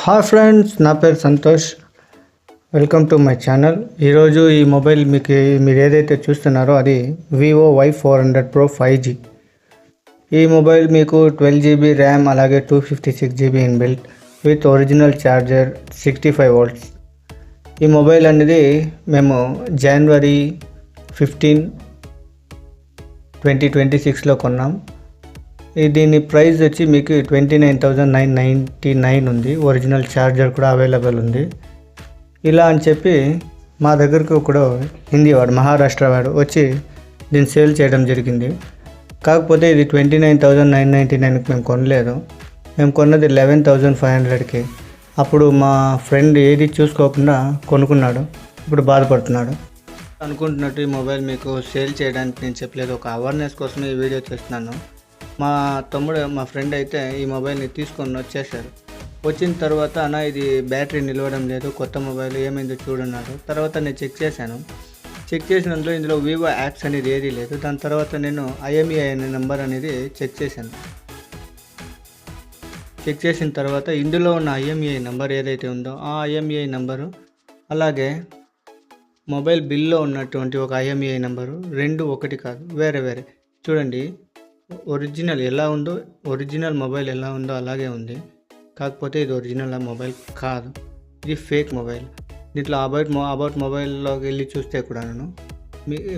Hi friends, నా పేరు Santosh. Welcome to my channel. ఈరోజు ఈ మొబైల్ మీరు ఏదైతే చూస్తున్నారో అది వివో Y400 Pro 5G. ఈ మొబైల్ మీకు 12GB ర్యామ్, అలాగే 256GB inbuilt with original charger, 65 volts. ఈ మొబైల్ అనేది మేము January 15, 2026లో కొన్నాం. దీని ప్రైస్ వచ్చి మీకు 29,999 ఉంది. ఒరిజినల్ ఛార్జర్ కూడా అవైలబుల్ ఉంది. ఇలా అని చెప్పి మా దగ్గరకు కూడా హిందీ వాడు, మహారాష్ట్ర వాడు వచ్చి దీన్ని సేల్ చేయడం జరిగింది. కాకపోతే ఇది 29,999కి మేము కొనలేదు. మేము కొన్నది 11,500కి. అప్పుడు మా ఫ్రెండ్ ఏది చూసుకోకుండా కొనుక్కున్నాడు. ఇప్పుడు బాధపడుతున్నాడు. అనుకుంటున్నట్టు ఈ మొబైల్ మీకు సేల్ చేయడానికి నేను చెప్పలేదు, ఒక అవేర్నెస్ కోసమే ఈ వీడియో చేస్తున్నాను. మా ఫ్రెండ్ అయితే ఈ మొబైల్ని తీసుకొని వచ్చేసారు. వచ్చిన తర్వాత అన్న ఇది బ్యాటరీ నిలవడం లేదు, కొత్త మొబైల్ ఏమైందో చూడన్నాడు. తర్వాత నేను చెక్ చేసినందులో ఇందులో వివో యాప్స్ అనేది ఏదీ లేదు. దాని తర్వాత నేను IMEI అనే నెంబర్ అనేది చెక్ చేసిన తర్వాత ఇందులో ఉన్న IMEI నెంబర్ ఏదైతే ఉందో ఆ IMEI నెంబరు, అలాగే మొబైల్ బిల్లో ఉన్నటువంటి ఒక IMEI నెంబరు, రెండు ఒకటి కాదు, వేరే. చూడండి, ఒరిజినల్ మొబైల్ ఎలా ఉందో అలాగే ఉంది. కాకపోతే ఇది ఒరిజినల్ మొబైల్ కాదు, ఇది ఫేక్ మొబైల్. దీంట్లో అబౌట్ మొబైల్లోకి వెళ్ళి చూస్తే కూడా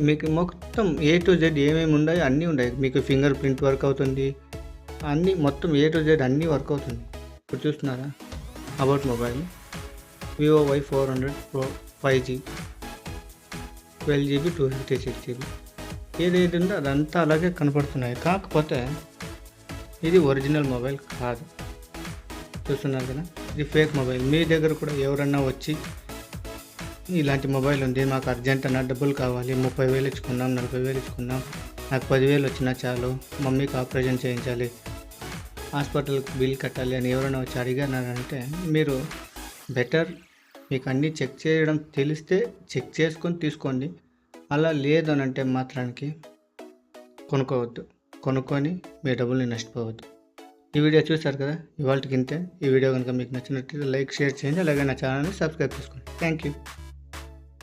మీకు మొత్తం A to Z ఏమేమి ఉన్నాయో అన్నీ ఉన్నాయి. మీకు ఫింగర్ ప్రింట్ వర్క్ అవుతుంది, అన్నీ మొత్తం A to Z అన్నీ వర్క్ అవుతుంది. ఇప్పుడు చూస్తున్నారా, about mobile Vivo Y400 Pro 5G, 12GB 256GB ఏదైతే ఉందో అదంతా అలాగే కనపడుతున్నాయి. కాకపోతే ఇది ఒరిజినల్ మొబైల్ కాదు. చూస్తున్నారు కదా, ఇది ఫేక్ మొబైల్. మీ దగ్గర కూడా ఎవరన్నా వచ్చి ఇలాంటి మొబైల్ ఉంది, మాకు అర్జెంట్ అన్న డబ్బులు కావాలి, 30,000 ఇచ్చుకున్నాం, 40,000 ఇచ్చుకున్నాం, నాకు 10,000 వచ్చినా చాలు, మమ్మీకి ఆపరేషన్ చేయించాలి, హాస్పిటల్కి బిల్ కట్టాలి అని ఎవరైనా వచ్చి అడిగారంటే మీరు బెటర్ మీకు అన్నీ చెక్ చేయడం తెలిస్తే చెక్ చేసుకొని తీసుకోండి. అలా లేదు అని అంటే మాత్రానికి కొనుక్కొని మీ డబ్బుల్ని నష్టపోవద్దు. ఈ వీడియో చూశారు కదా, ఇవాళకి ఇంతే. ఈ వీడియో కనుక మీకు నచ్చినట్లయితే లైక్, షేర్ చేయండి. అలాగే నా ఛానల్ని సబ్స్క్రైబ్ చేసుకోండి. Thank you.